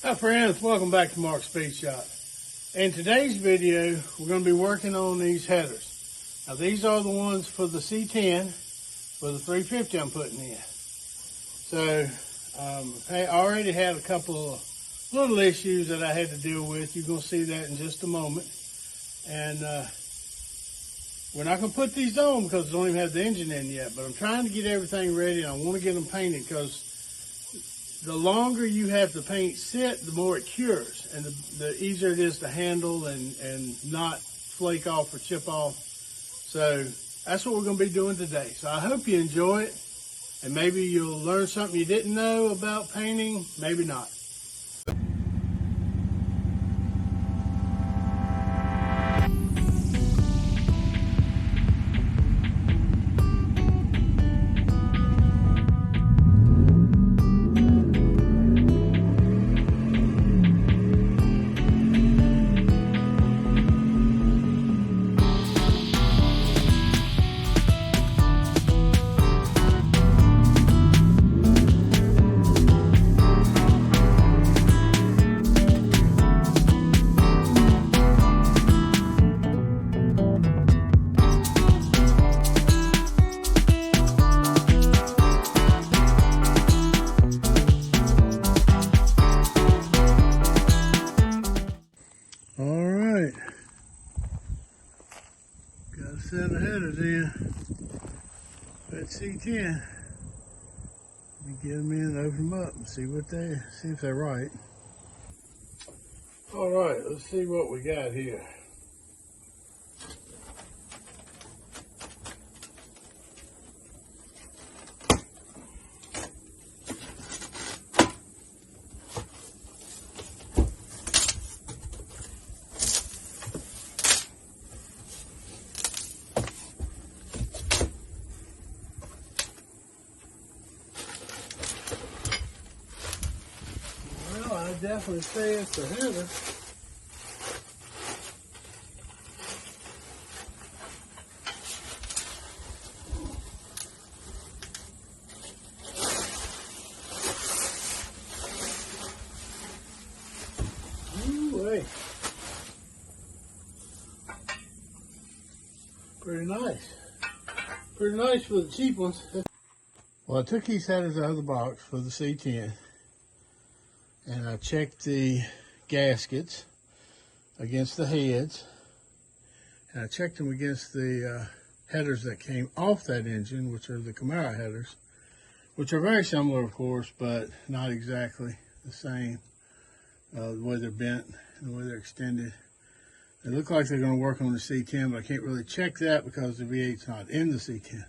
Hi friends, welcome back to Mark's Speed Shop. In today's video, we're going to be working on these headers. Now these are the ones for the C10 for the 350 I'm putting in. So I already had a couple of little issues that I had to deal with. You're going to see that in just a moment. And we're not going to put these on because we don't even have the engine in yet, but I'm trying to get everything ready and I want to get them painted because the longer you have the paint sit, the more it cures, and the easier it is to handle and not flake off or chip off. So that's what we're going to be doing today. So I hope you enjoy it, and maybe you'll learn something you didn't know about painting, maybe not. Got a set of headers in. That C10. Let me get them in, open them up, and see if they're right. All right, let's see what we got here. I definitely say it's a header. Ooh-wee. Pretty nice. Pretty nice for the cheap ones. Well, I took these headers out of the box for the C10. And I checked the gaskets against the heads, and I checked them against the headers that came off that engine, which are the Camaro headers, which are very similar, of course, but not exactly the same. The way they're bent and the way they're extended. They look like they're going to work on the C10, but I can't really check that because the V8's not in the C10.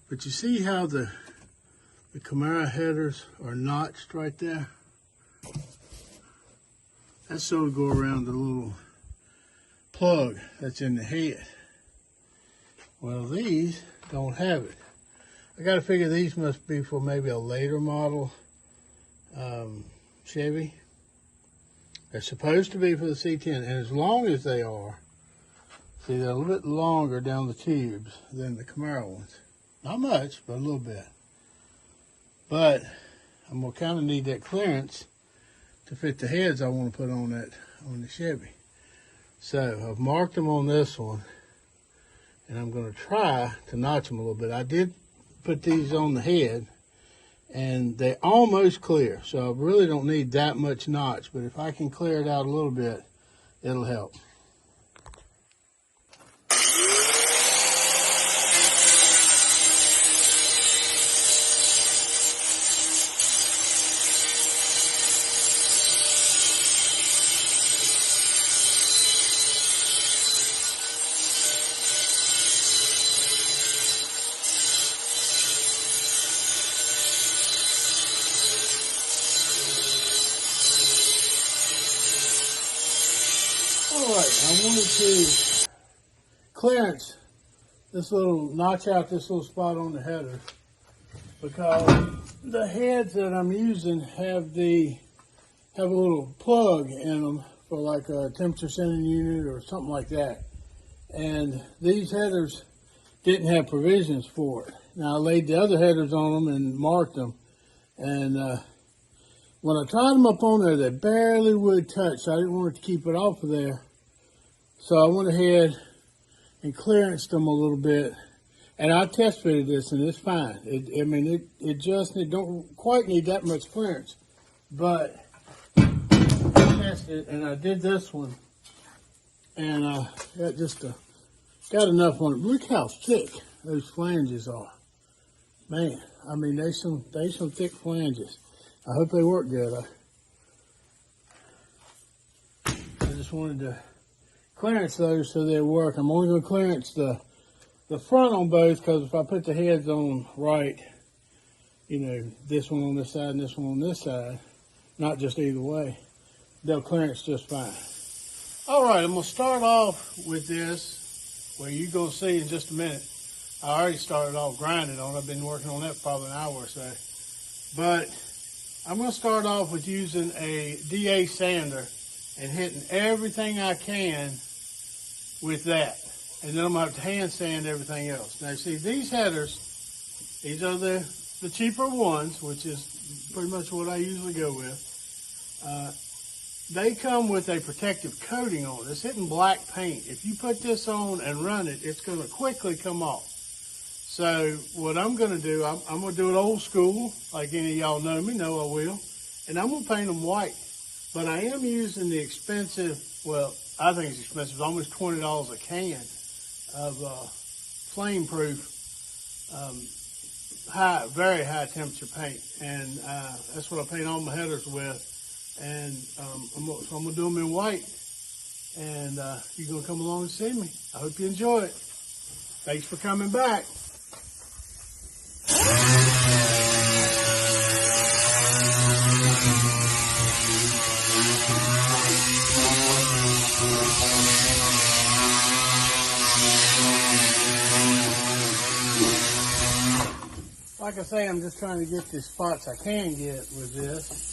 But you see how the Camaro headers are notched right there? That's so to go around the little plug that's in the head. Well, these don't have it. I got to figure these must be for maybe a later model Chevy. They're supposed to be for the C10, and as long as they are, see, they're a little bit longer down the tubes than the Camaro ones. Not much, but a little bit. But I'm going to kind of need that clearance to fit the heads I want to put on the Chevy. So I've marked them on this one, and I'm going to try to notch them a little bit. I did put these on the head, and they almost clear, so I really don't need that much notch, but if I can clear it out a little bit, it'll help. Alright, I wanted to clearance this little, notch out this little spot on the header because the heads that I'm using have a little plug in them for like a temperature sensing unit or something like that. And these headers didn't have provisions for it. Now I laid the other headers on them and marked them, and When I tied them up on there, they barely would touch, so I didn't want it to keep it off of there. So I went ahead and clearanced them a little bit, and I test fitted this, and it's fine. It don't quite need that much clearance, but I tested, and I did this one, and got got enough on it. Look how thick those flanges are, man. I mean, they some thick flanges. I hope they work good. I just wanted to clearance those so they work. I'm only going to clearance the front on both, because if I put the heads on right, you know, this one on this side and this one on this side, not just either way, they'll clearance just fine. All right, I'm going to start off with this, where you're going to see in just a minute. I already started off grinding on it. I've been working on that for probably an hour or so. But I'm going to start off with using a DA sander and hitting everything I can with that. And then I'm going to have to hand sand everything else. Now, see, these headers, these are the cheaper ones, which is pretty much what I usually go with. They come with a protective coating on it. It's hitting black paint. If you put this on and run it, it's going to quickly come off. So what I'm going to do, I'm going to do it old school, like any of y'all know me, know I will. And I'm going to paint them white. But I am using the expensive, well, I think it's expensive, it's almost $20 a can of flame-proof, very high temperature paint. And that's what I paint all my headers with. And so I'm going to do them in white. And you're going to come along and see me. I hope you enjoy it. Thanks for coming back. Like I say, I'm just trying to get the spots I can get with this.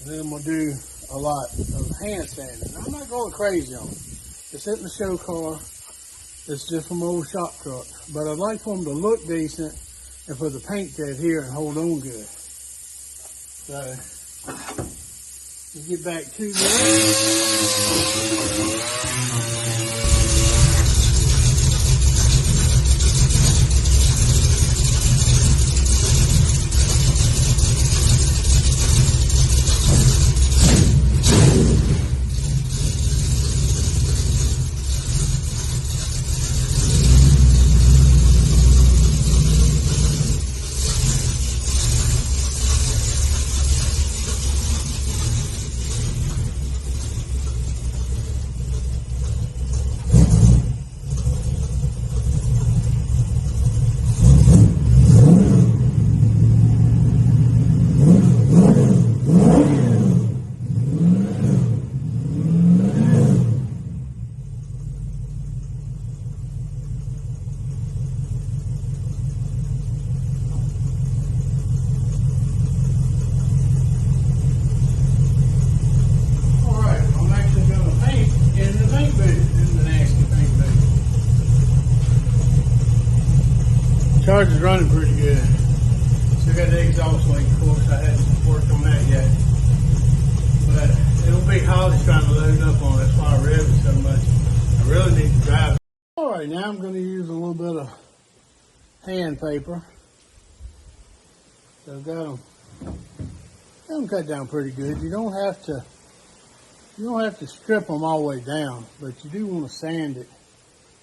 And then I'm going to do a lot of hand sanding. I'm not going crazy on it. It's in the show car. It's just from an old shop truck. But I'd like for them to look decent and for the paint to adhere and hold on good. So, let's get back to this. Charge is running pretty good. Still got the exhaust link, of course. I hadn't worked on that yet. But it'll be hard trying to load up on it. That's why I rev it so much. I really need to drive it. Alright, now I'm going to use a little bit of hand paper. So I've got them cut down pretty good. You don't have to strip them all the way down, but you do want to sand it.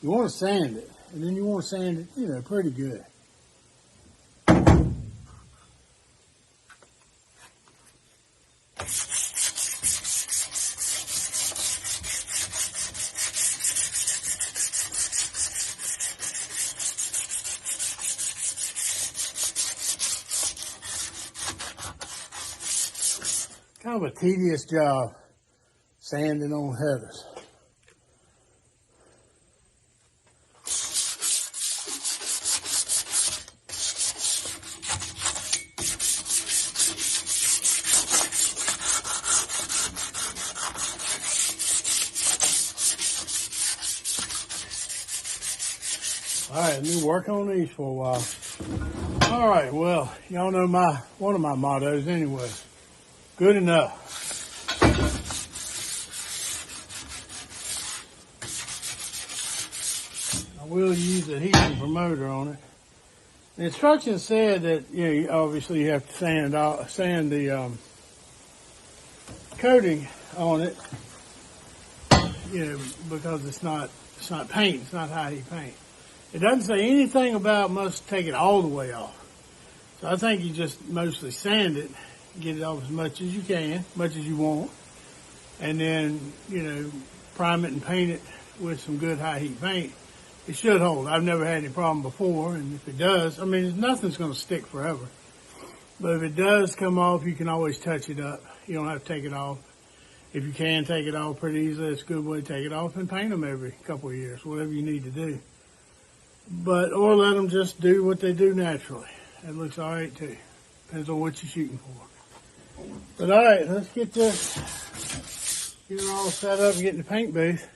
You want to sand it, and then you want to sand it, pretty good. Kind of a tedious job sanding on headers. All right, let me work on these for a while. All right, well, y'all know one of my mottos anyway. Good enough. I will use the heating promoter on it. The instructions said that, you know, obviously you have to sand the coating on it, you know, because it's not paint, it's not high heat paint. It doesn't say anything about must take it all the way off. So I think you just mostly sand it, get it off as much as you can, much as you want, and then, you know, prime it and paint it with some good high heat paint. It should hold. I've never had any problem before, and if it does, I mean, nothing's going to stick forever. But if it does come off, you can always touch it up. You don't have to take it off. If you can take it off pretty easily, it's a good way to take it off and paint them every couple of years, whatever you need to do. But, or let them just do what they do naturally. That looks all right too. Depends on what you're shooting for. But all right, let's get this, get it all set up and get in the paint booth.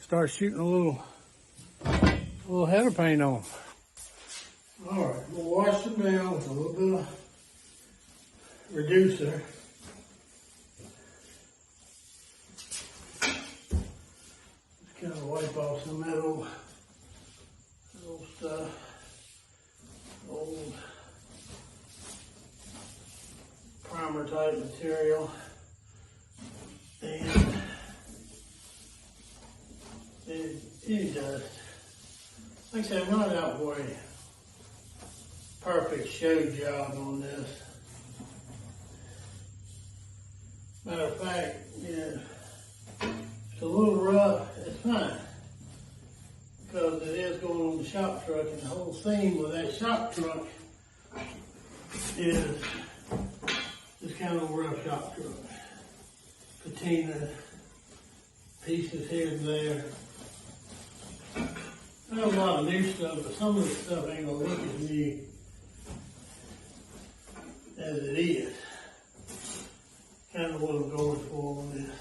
Start shooting a little header paint on. All right, we'll wash them down with a little bit of reducer. Just kind of wipe off some of that old stuff, old primer type material, and any dust. Like I said, I'm not out for a perfect show job on this. Matter of fact, yeah, it's a little rough. It's fine, because it is going on the shop truck, and the whole theme with that shop truck is this kind of rough shop truck. Patina pieces here and there. I have a lot of new stuff, but some of the stuff ain't gonna look as new as it is. Kind of what I'm going for on this.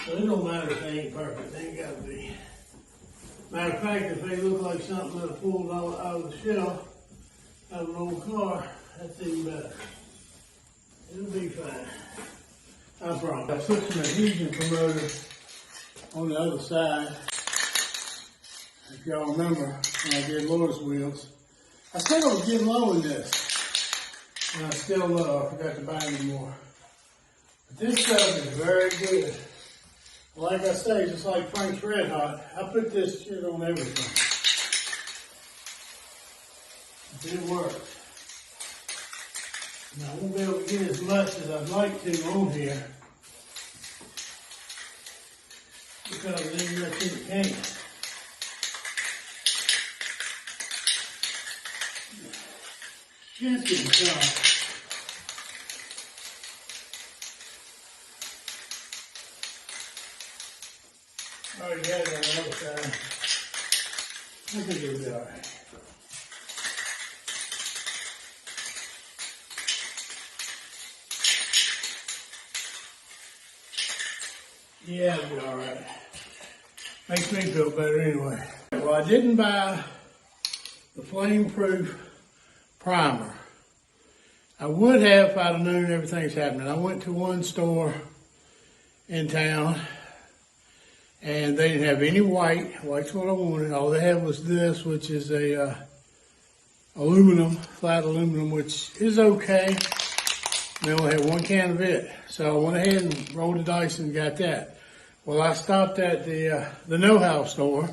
So it don't matter if they ain't perfect, they ain't gotta be. Matter of fact, if they look like something that I pulled out of the shelf out of an old car, that's even better. It'll be fine. I promise. I put some adhesion promoter on the other side. If y'all remember when I did Laura's wheels, I said I was getting low in this, and I still low. I forgot to buy any more. But this stuff is very good. Like I say, just like Frank's Red Hot, I put this shit on everything. It works. Now, I won't be able to get as much as I'd like to on here, because it ain't much in the can. Just getting soft. Already had it on the other side. I think it'll be alright. Yeah, it'll be alright. Makes me feel better anyway. Well, I didn't buy the flame-proof primer. I would have if I'd have known everything's happening. I went to one store in town, and they didn't have any white. White's what I wanted. All they had was this, which is a aluminum, flat aluminum, which is okay. They only had one can of it. So I went ahead and rolled the dice and got that. Well, I stopped at the know-how store,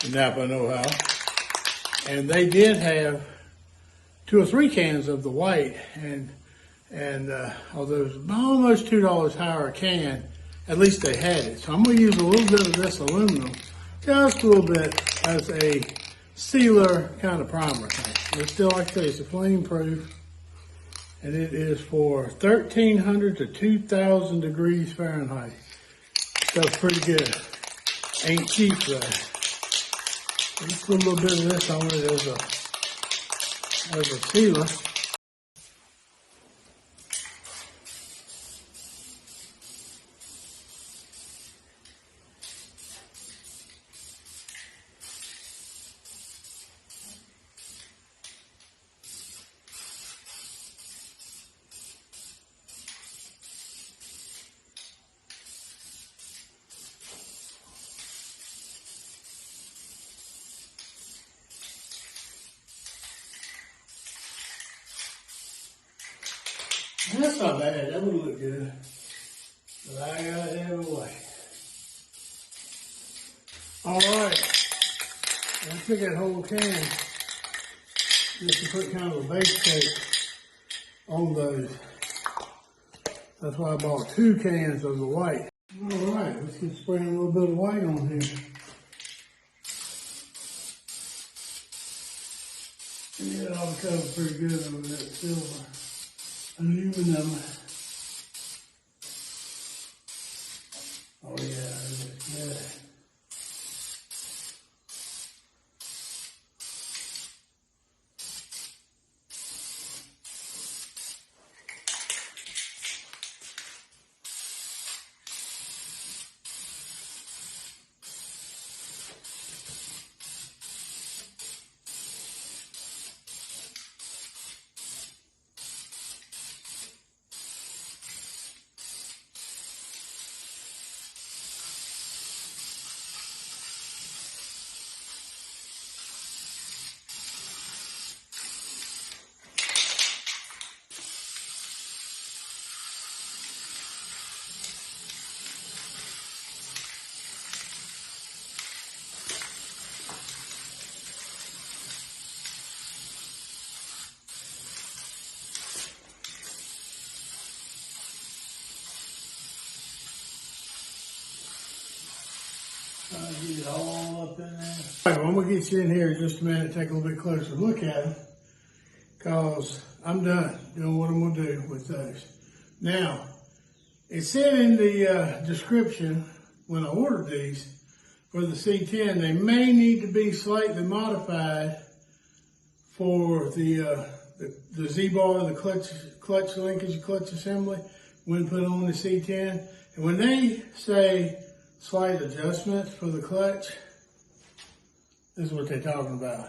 the Napa know-how, and they did have 2 or 3 cans of the white, and although it was almost $2 higher a can, at least they had it. So I'm going to use a little bit of this aluminum, just a little bit, as a sealer kind of primer thing. It's still, like I say, it's a flame proof, and it is for 1,300 to 2,000 degrees Fahrenheit. Stuff's pretty good. Ain't cheap though. Just put a little bit of this on it as a sealer. that's not bad. That would look good. But I got it have a way. Alright. I took that whole can just to put kind of a base coat on those. That's why I bought 2 cans of the white. Alright, let's get spraying a little bit of white on here. And it ought to cover pretty good over that silver aluminum. Oh yeah, that's good. Trying to get it all up in there. All right, well, I'm going to get you in here in just a minute, take a little bit closer look at them, because I'm done doing what I'm going to do with those. Now, it said in the description when I ordered these for the C10, they may need to be slightly modified for the Z-bar, the clutch linkage, clutch assembly, when put on the C10. And when they say slight adjustments for the clutch, this is what they're talking about.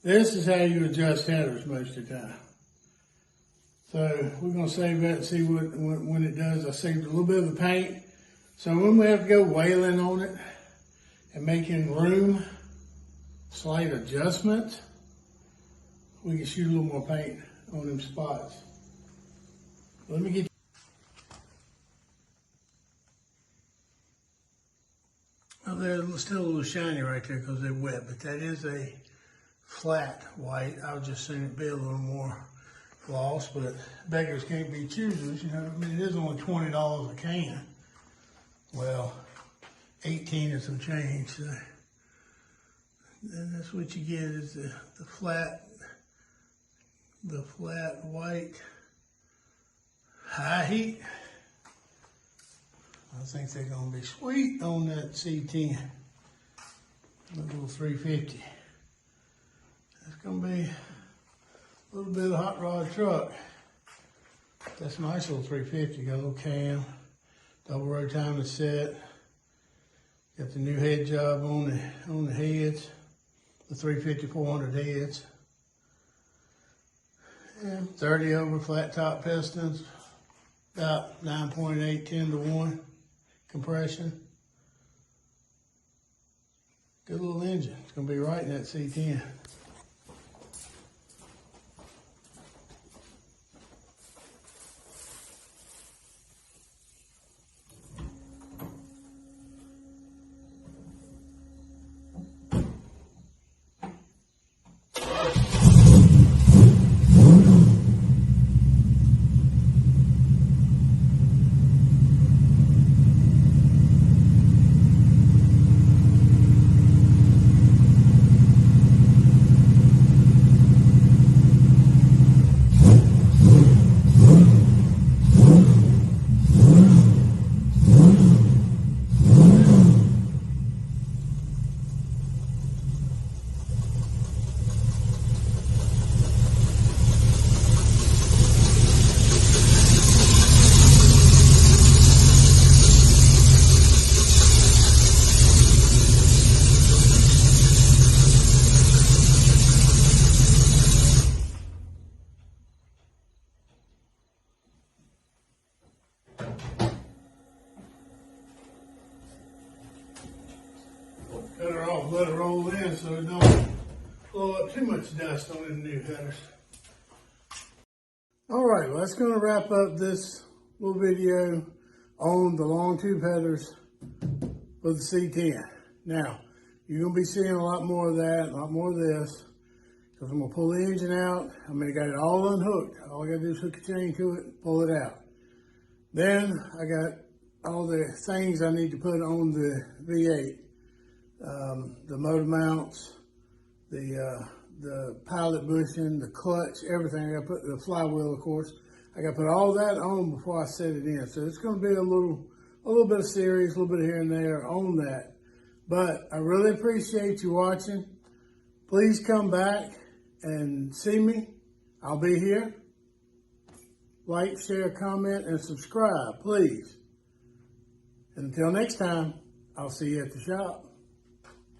This is how you adjust headers most of the time. So we're going to save that and see when it does. I saved a little bit of the paint. So when we have to go whaling on it and making room, slight adjustments, we can shoot a little more paint on them spots. Let me get oh, they're still a little shiny right there because they're wet, but that is a flat white. I was just saying it'd be a little more gloss, but beggars can't be choosers, you know. I mean, it is only $20 a can. Well, 18 and some change. So then that's what you get is the flat white high heat. I think they're going to be sweet on that C10, the little 350. It's going to be a little bit of hot rod truck. That's a nice little 350. Got a little cam, double row timing set. Got the new head job on the heads, the 350 400 heads. And 30 over flat top pistons, about 9.8, 10 to 1 compression. Good little engine. It's going to be right in that C10. Cut her off, let her roll in so it don't blow up too much dust on the new headers. All right, well, that's going to wrap up this little video on the long tube headers for the C10. Now, you're going to be seeing a lot more of that, a lot more of this, because I'm going to pull the engine out. I got it all unhooked. All I got to do is hook a chain to it, pull it out. Then I got all the things I need to put on the V8. The motor mounts, the pilot bushing, the clutch, everything. I got to put the flywheel, of course. I got to put all that on before I set it in. So it's going to be a little bit of series, a little bit here and there on that. But I really appreciate you watching. Please come back and see me. I'll be here. Like, share, comment, and subscribe, please. And until next time, I'll see you at the shop.